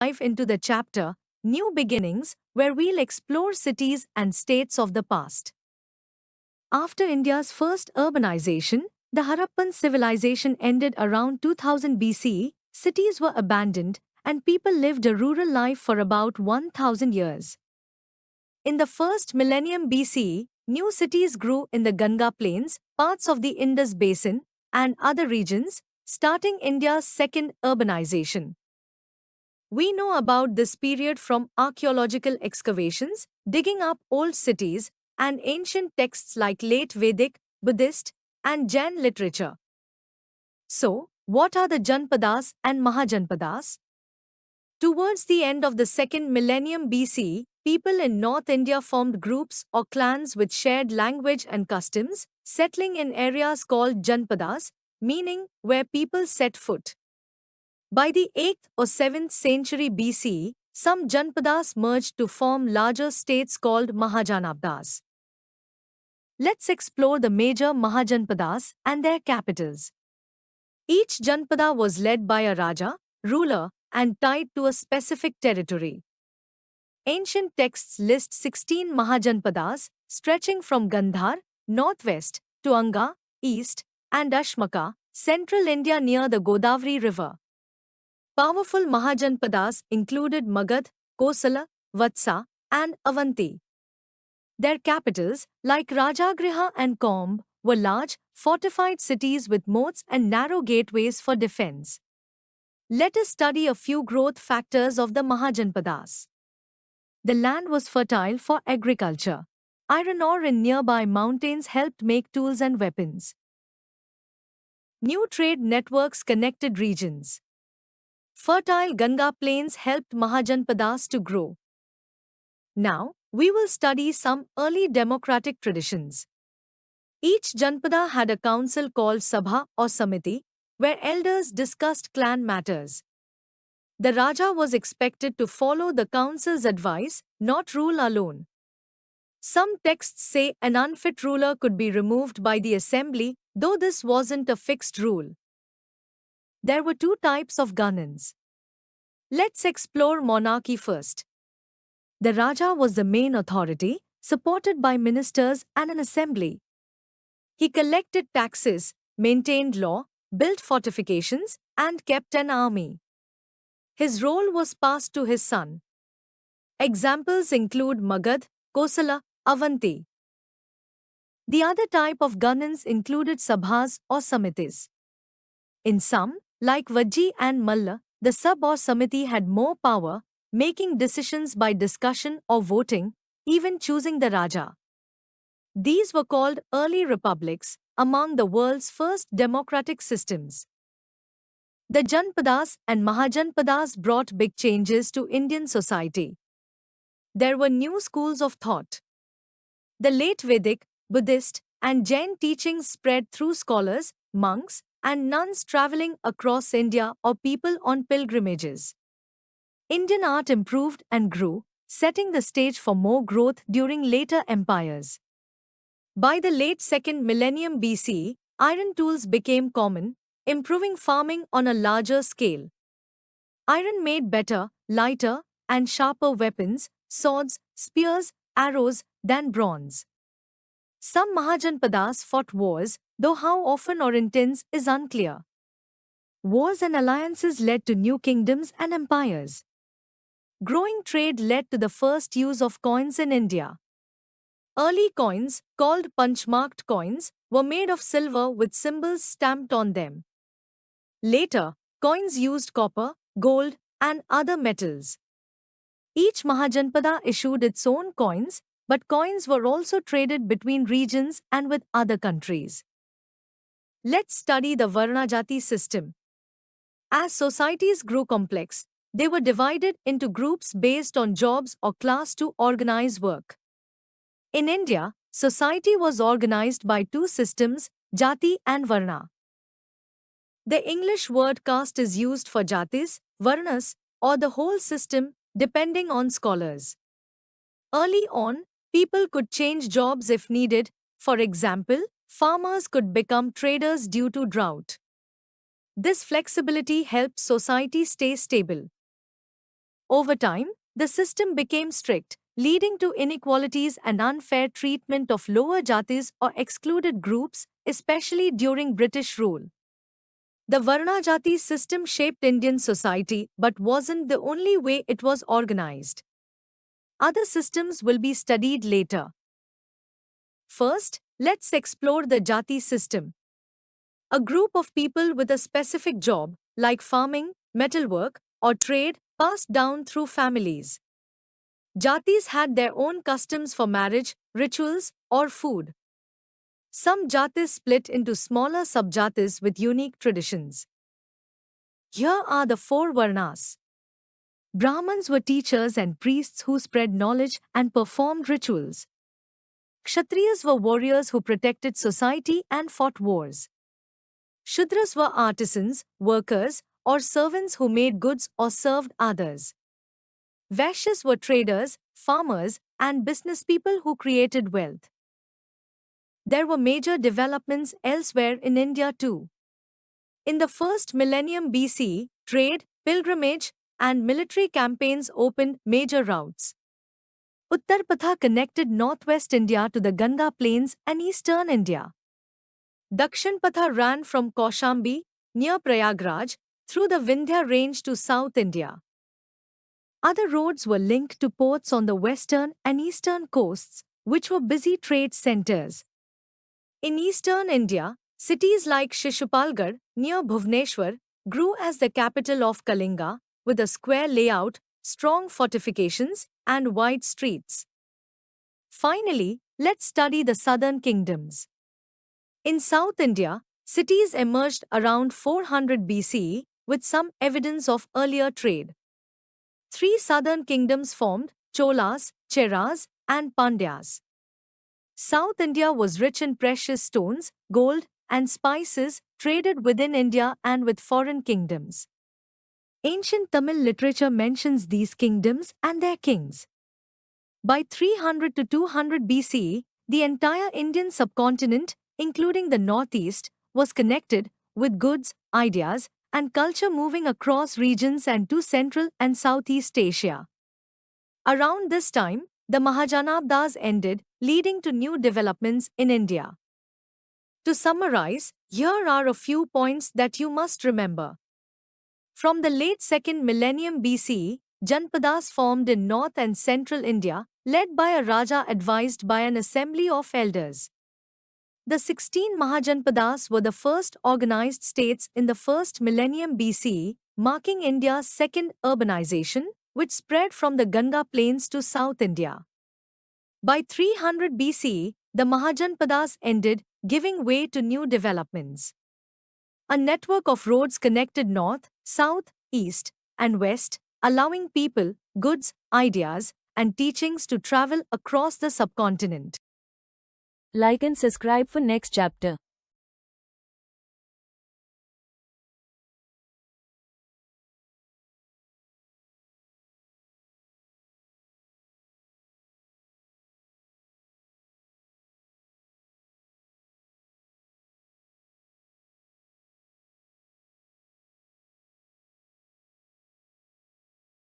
dive into the chapter, New Beginnings, where we'll explore cities and states of the past. After India's first urbanization, the Harappan civilization ended around 2000 BCE, cities were abandoned, and people lived a rural life for about 1000 years. In the first millennium BCE, new cities grew in the Ganga plains, parts of the Indus basin, and other regions, starting India's second urbanization. We know about this period from archaeological excavations, digging up old cities, and ancient texts like late Vedic, Buddhist, and Jain literature. So, what are the Janpadas and Mahajanpadas? Towards the end of the second millennium BCE, people in North India formed groups or clans with shared language and customs, settling in areas called Janpadas, meaning where people set foot. By the 8th or 7th century BCE, some Janpadas merged to form larger states called Mahajanpadas. Let's explore the major Mahajanpadas and their capitals. Each Janpada was led by a Raja, ruler, and tied to a specific territory. Ancient texts list 16 Mahajanpadas, stretching from Gandhar, northwest, to Anga, east, and Ashmaka, central India near the Godavari River. Powerful Mahajanpadas included Magad, Kosala, Vatsa, and Avanti. Their capitals, like Rajagriha and Coimb, were large, fortified cities with moats and narrow gateways for defense. Let us study a few growth factors of the Mahajanpadas. The land was fertile for agriculture. Iron ore in nearby mountains helped make tools and weapons. New trade networks connected regions. Fertile Ganga plains helped Mahajanpadas to grow. Now, we will study some early democratic traditions. Each Janpada had a council called Sabha or Samiti, where elders discussed clan matters. The Raja was expected to follow the council's advice, not rule alone. Some texts say an unfit ruler could be removed by the assembly, though this wasn't a fixed rule. There were two types of governance. Let's explore monarchy first. The Raja was the main authority, supported by ministers and an assembly. He collected taxes, maintained law, built fortifications, and kept an army. His role was passed to his son. Examples include Magad, Kosala, Avanti. The other type of governance included sabhas or samitis. In some, like Vajji and Malla, the sab or samiti had more power, making decisions by discussion or voting, even choosing the Raja. These were called early republics, among the world's first democratic systems. The Janpadas and Mahajanpadas brought big changes to Indian society. There were new schools of thought. The late Vedic, Buddhist, and Jain teachings spread through scholars, monks, and nuns traveling across India or people on pilgrimages. Indian art improved and grew, setting the stage for more growth during later empires. By the late 2nd millennium BCE, iron tools became common, improving farming on a larger scale. Iron made better, lighter, and sharper weapons, swords, spears, arrows, than bronze. Some Mahajanpadas fought wars, though how often or intense is unclear. Wars and alliances led to new kingdoms and empires. Growing trade led to the first use of coins in India. Early coins, called punch-marked coins, were made of silver with symbols stamped on them. Later, coins used copper, gold, and other metals. Each Mahajanpada issued its own coins, but coins were also traded between regions and with other countries. Let's study the Varnajati system. As societies grew complex, they were divided into groups based on jobs or class to organize work. In India, society was organized by two systems, Jati and Varna. The English word caste is used for Jatis, Varnas, or the whole system, depending on scholars. Early on, people could change jobs if needed. For example, farmers could become traders due to drought. This flexibility helped society stay stable. Over time, the system became strict, leading to inequalities and unfair treatment of lower jatis or excluded groups, especially during British rule. The Varna Jati system shaped Indian society but wasn't the only way it was organized. Other systems will be studied later. First, let's explore the Jati system. A group of people with a specific job, like farming, metalwork, or trade, passed down through families. Jatis had their own customs for marriage, rituals, or food. Some jatis split into smaller subjatis with unique traditions. Here are the four Varnas. Brahmins were teachers and priests who spread knowledge and performed rituals. Kshatriyas were warriors who protected society and fought wars. Shudras were artisans, workers, or servants who made goods or served others. Vaishyas were traders, farmers, and businesspeople who created wealth. There were major developments elsewhere in India too. In the first millennium BC, trade, pilgrimage, and military campaigns opened major routes. Uttarpatha connected northwest India to the Ganga plains and eastern India. Dakshinpatha ran from Kaushambi, near Prayagraj, through the Vindhya range to South India. Other roads were linked to ports on the western and eastern coasts, which were busy trade centers. In eastern India, cities like Shishupalgarh, near Bhubaneswar, grew as the capital of Kalinga, with a square layout, strong fortifications, and wide streets. Finally, let's study the southern kingdoms. In South India, cities emerged around 400 BCE, with some evidence of earlier trade. Three southern kingdoms formed: Cholas, Cheras, and Pandyas. South India was rich in precious stones, gold, and spices traded within India and with foreign kingdoms. Ancient Tamil literature mentions these kingdoms and their kings. By 300 to 200 BCE, the entire Indian subcontinent, including the northeast, was connected, with goods, ideas, and culture moving across regions and to Central and Southeast Asia. Around this time, the Mahajanabdas ended, leading to new developments in India. To summarize, here are a few points that you must remember. From the late 2nd millennium BCE, Janpadas formed in north and central India, led by a Raja advised by an assembly of elders. The 16 Mahajanpadas were the first organized states in the 1st millennium BCE, marking India's second urbanization, which spread from the Ganga plains to South India. By 300 BCE, the Mahajanpadas ended, giving way to new developments. A network of roads connected north, south, east, and west, allowing people, goods, ideas, and teachings to travel across the subcontinent. Like and subscribe for next chapter.